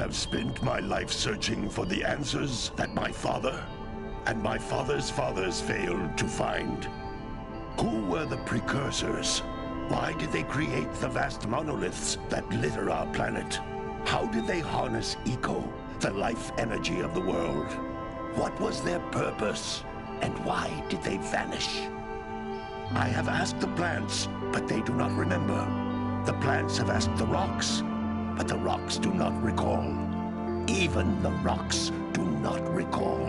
have spent my life searching for the answers that my father and my father's fathers failed to find. Who were the precursors? Why did they create the vast monoliths that litter our planet? How did they harness eco, the life energy of the world? What was their purpose? And why did they vanish? I have asked the plants, but they do not remember. The plants have asked the rocks, but the rocks do not recall. Even the rocks do not recall.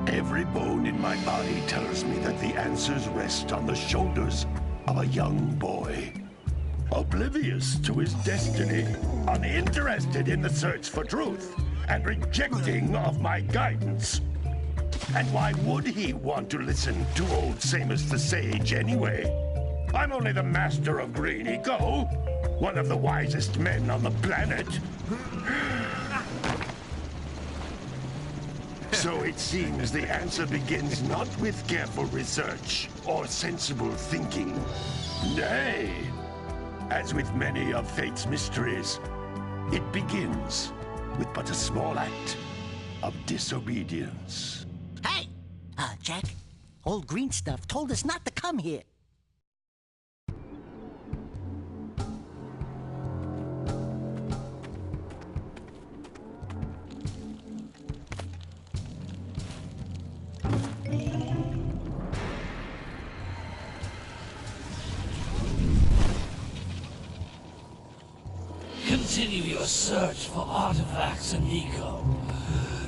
Every bone in my body tells me that the answers rest on the shoulders of a young boy. Oblivious to his destiny, uninterested in the search for truth, and rejecting of my guidance. And why would he want to listen to old Samus the Sage anyway? I'm only the master of green eco, one of the wisest men on the planet. So it seems the answer begins not with careful research or sensible thinking. Nay, as with many of fate's mysteries, it begins with but a small act of disobedience. Hey! Jack, old green stuff told us not to come here. Continue your search for artifacts and eco.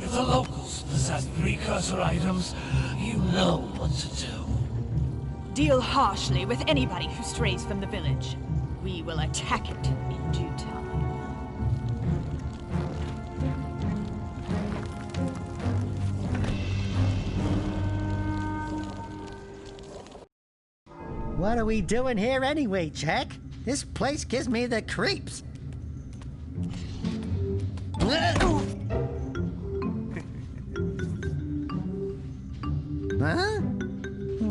If the locals possess precursor items, you know what to do. Deal harshly with anybody who strays from the village. We will attack it in due time. What are we doing here anyway, Jack? This place gives me the creeps. Huh?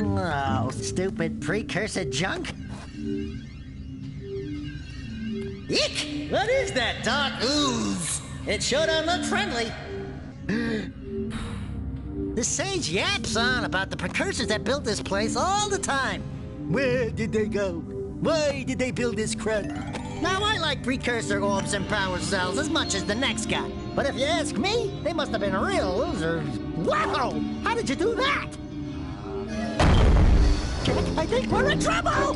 Oh, stupid precursor junk. Eek! What is that dark ooze? It sure don't look friendly. The sage yaps on about the precursors that built this place all the time. Where did they go? Why did they build this crud? Now, I like precursor orbs and power cells as much as the next guy. But if you ask me, they must have been real losers. Wow! How did you do that? I think we're in trouble!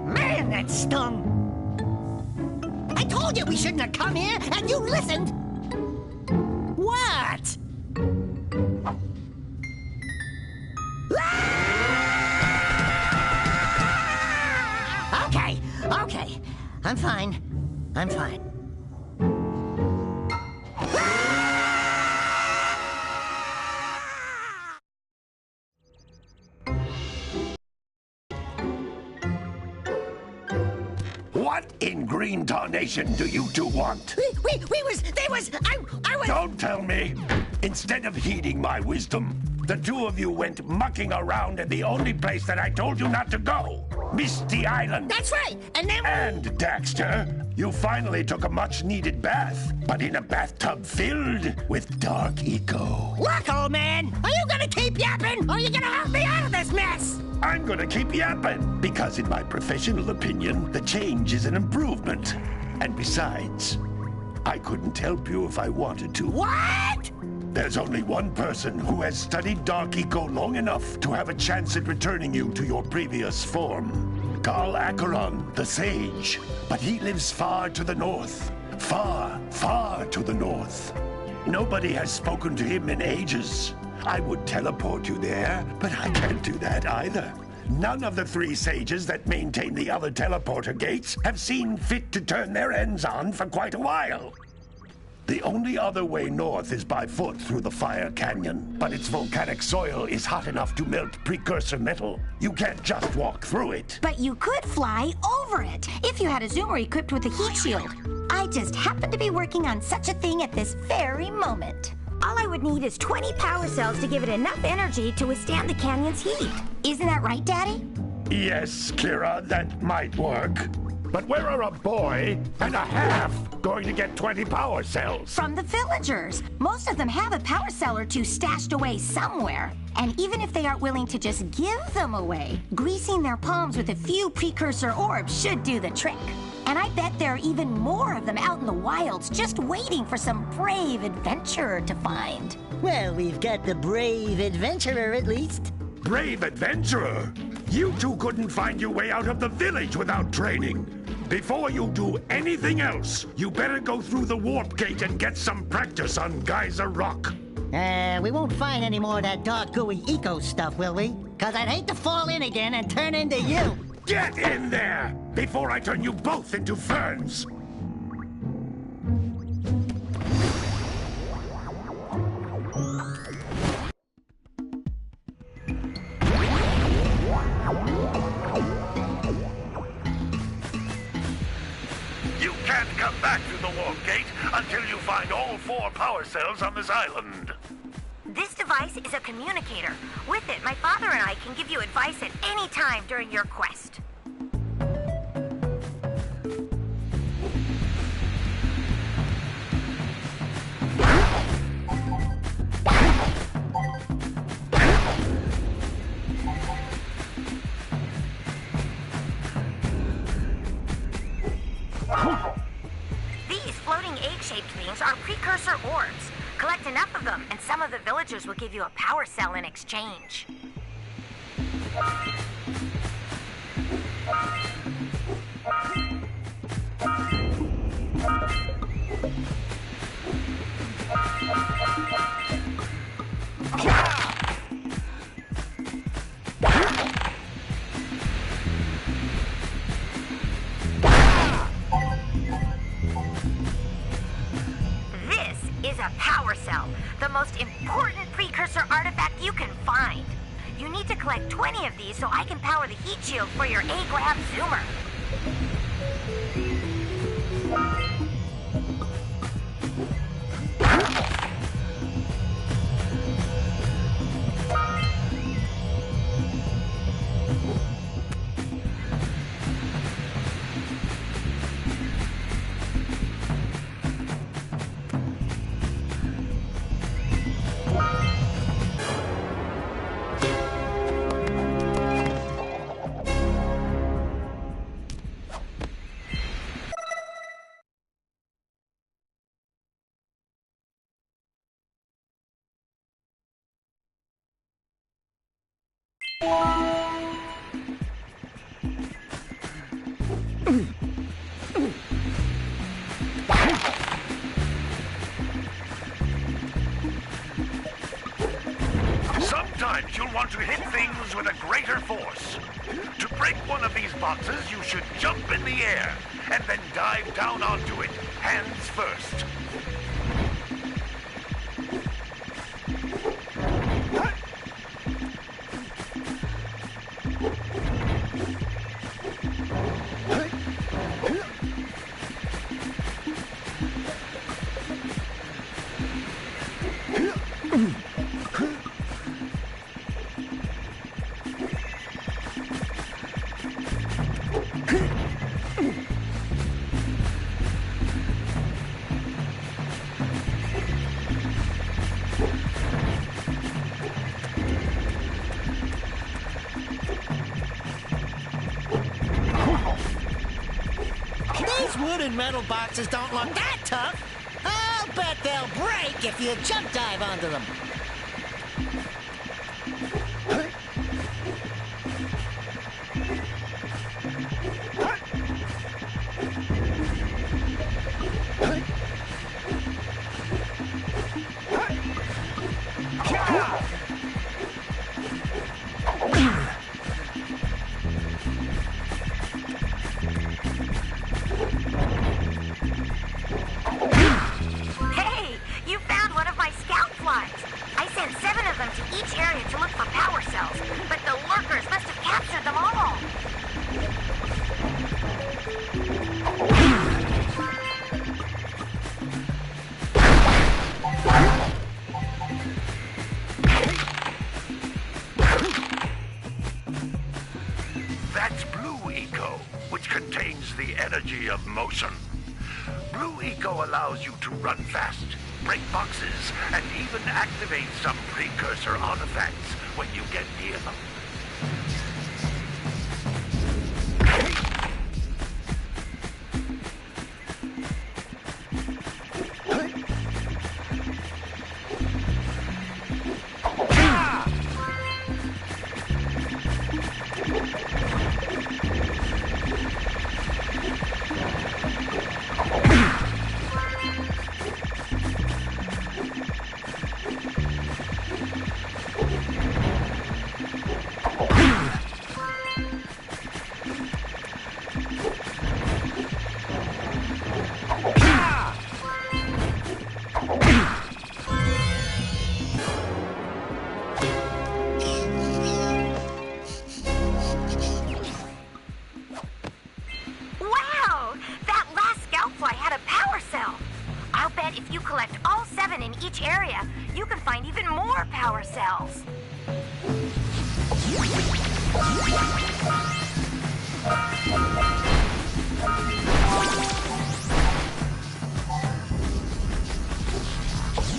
Man, that stung! I told you we shouldn't have come here, and you listened! What? Okay. I'm fine. What in green tarnation do you two want? I was... Don't tell me! Instead of heeding my wisdom, the two of you went mucking around in the only place that I told you not to go. Misty Island. That's right, and then... And, Daxter, you finally took a much-needed bath, but in a bathtub filled with dark eco. Look, old man, are you gonna keep yapping, or are you gonna help me out of this mess? I'm gonna keep yapping, because in my professional opinion, the change is an improvement. And besides, I couldn't help you if I wanted to. What? There's only one person who has studied Dark Eco long enough to have a chance at returning you to your previous form. Carl Acheron, the Sage. But he lives far to the north. Far, far to the north. Nobody has spoken to him in ages. I would teleport you there, but I can't do that either. None of the three sages that maintain the other teleporter gates have seen fit to turn their ends on for quite a while. The only other way north is by foot through the Fire Canyon, but its volcanic soil is hot enough to melt precursor metal. You can't just walk through it. But you could fly over it, if you had a zoomer equipped with a heat shield. I I just happen to be working on such a thing at this very moment. All I would need is 20 power cells to give it enough energy to withstand the canyon's heat. Isn't that right, Daddy? Yes, Kira, that might work. But where are a boy and a half going to get 20 power cells? From the villagers. Most of them have a power cell or two stashed away somewhere. And even if they aren't willing to just give them away, greasing their palms with a few precursor orbs should do the trick. And I bet there are even more of them out in the wilds just waiting for some brave adventurer to find. Well, we've got the brave adventurer at least. Brave adventurer? You two couldn't find your way out of the village without training. Before you do anything else, you better go through the warp gate and get some practice on Geyser Rock. We won't find any more of that dark gooey eco stuff, will we? 'Cause I'd hate to fall in again and turn into you. Get in there before I turn you both into ferns. You can't come back through the warp gate until you find all 4 power cells on this island. This device is a communicator. With it, my father and I can give you advice at any time during your quest. These floating egg-shaped things are precursor orbs. Collect enough of them, and some of the villagers will give you a power cell in exchange. Is a power cell, the most important precursor artifact you can find. You need to collect 20 of these so I can power the heat shield for your A-Grab zoomer. Sometimes you'll want to hit things with a greater force. To break one of these boxes, you should jump in the air and then dive down onto it, hands first. Wooden metal boxes don't look that tough. I'll bet they'll break if you jump dive onto them. motion. Blue Eco allows you to run fast, break boxes, and even activate some precursor artifacts when you get near them.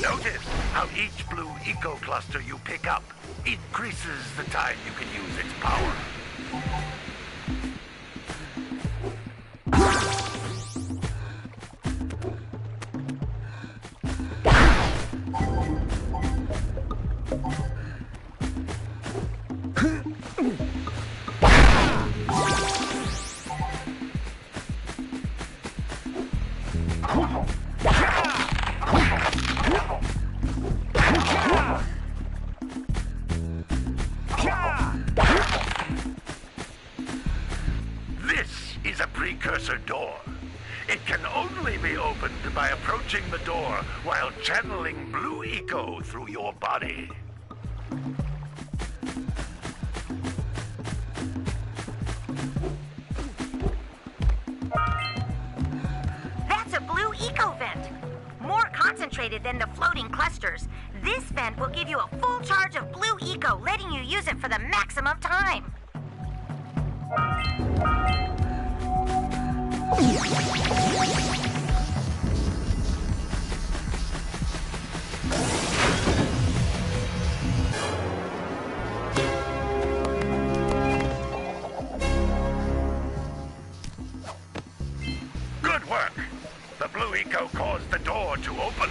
Notice how each Blue Eco cluster you pick up increases the time you can use its power. This is a precursor door. It can only be opened by approaching the door while channeling Blue Eco through your body. That's a Blue Eco vent. More concentrated than the floating clusters. This vent will give you a full charge of Blue Eco, letting you use it for the maximum time. Good work! The Blue Eco caused the door to open.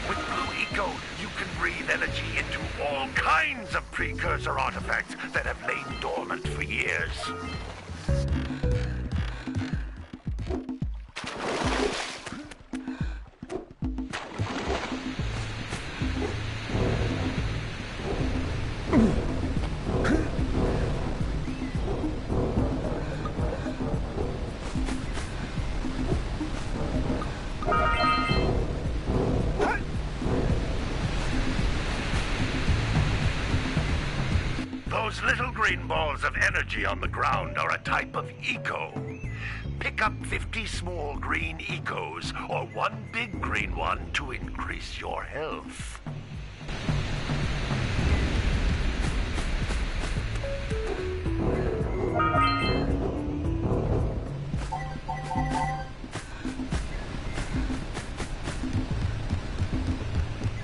With Blue Eco, you can breathe energy into all kinds of precursor artifacts that have lain dormant for years. Those little green balls of energy on the ground are a type of eco. Pick up 50 small green ecos or one big green one to increase your health.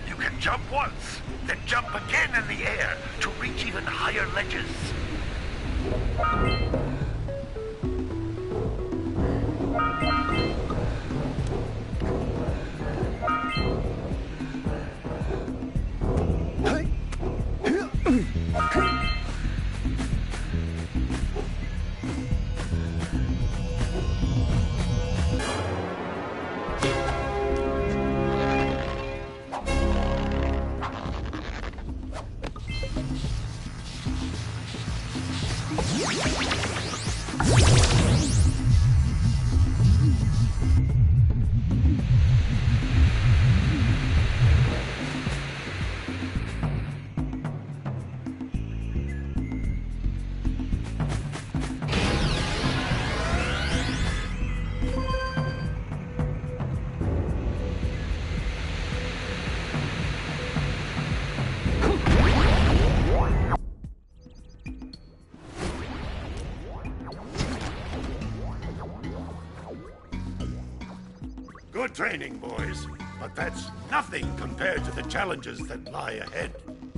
You can jump once, then jump again in the air to reach even higher ledges. training, boys, but that's nothing compared to the challenges that lie ahead.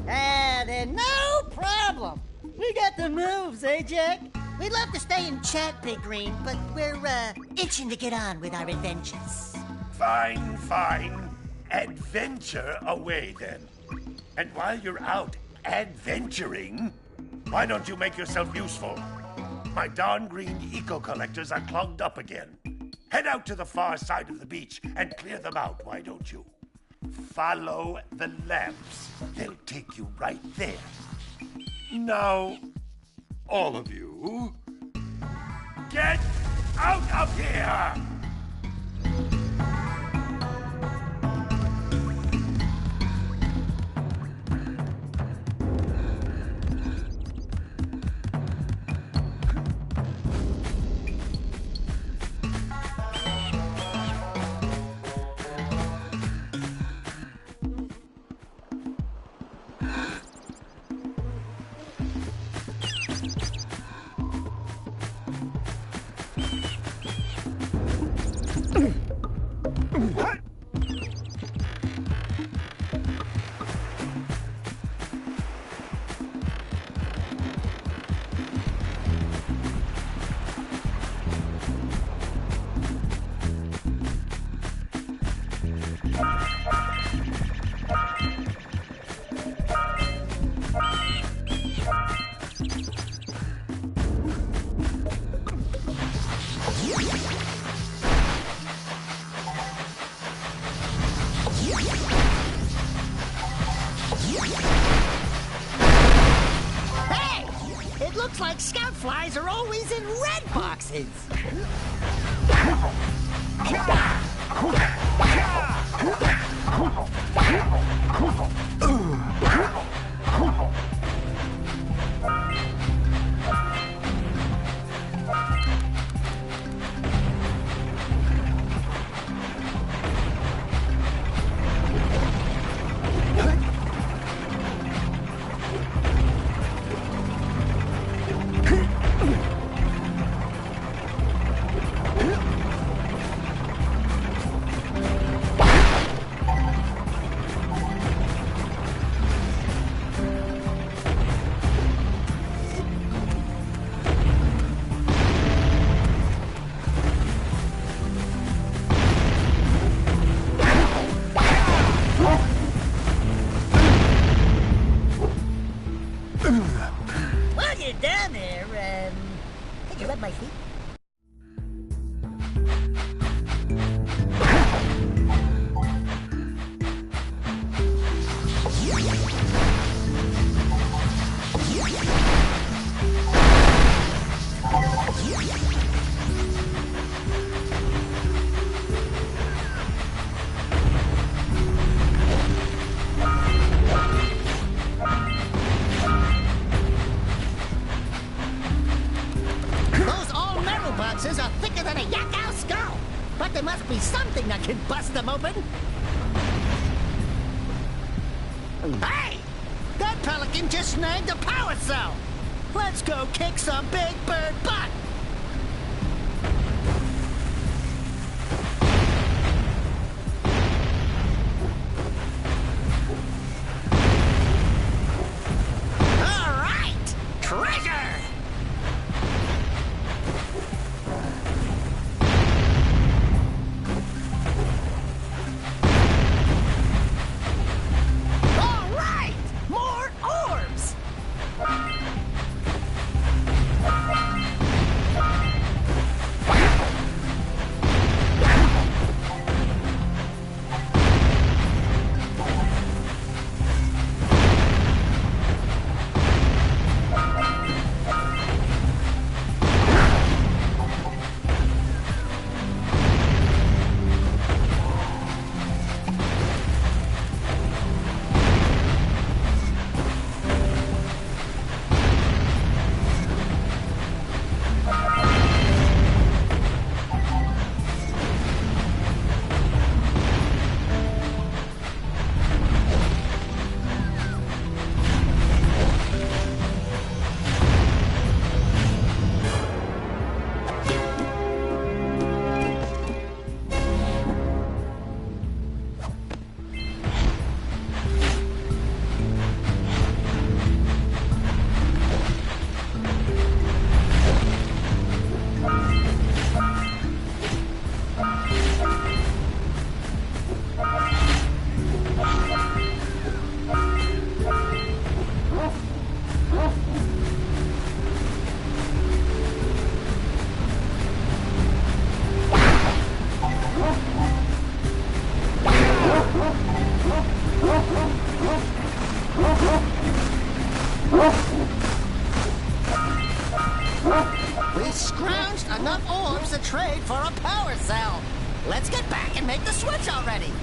Then no problem. We got the moves, eh, Jack? We'd love to stay and chat, Big Green, but we're, itching to get on with our adventures. Fine, fine. Adventure away, then. And while you're out adventuring, why don't you make yourself useful? My darn green eco-collectors are clogged up again. Head out to the far side of the beach and clear them out, why don't you? Follow the lamps. They'll take you right there. Now, all of you, get out of here! Hey! It looks like scout flies are always in red boxes. While you're down there, could you rub my feet? Boxes are thicker than a yak-ow skull, but there must be something that can bust them open. Hey! That pelican just snagged a power cell! Let's go kick some big bird butt! All right! Treasure! We scrounged enough orbs to trade for a power cell. Let's get back and make the switch already.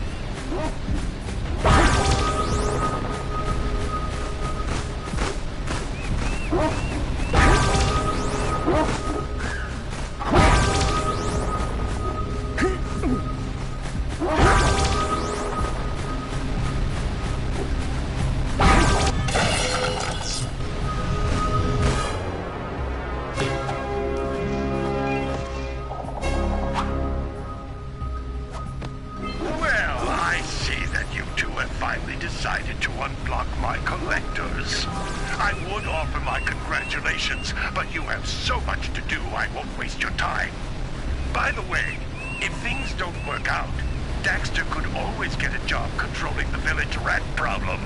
Well, I see that you two have finally decided to unblock my collectors. I would offer my congratulations, but you have so much to do I won't waste your time. By the way, if things don't work out, Daxter could always get a job controlling the village rat problem.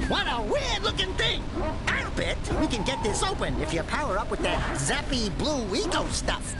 What a weird-looking thing! I'll bet we can get this open if you power up with that zappy blue eco stuff.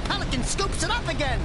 pelican scoops it up again.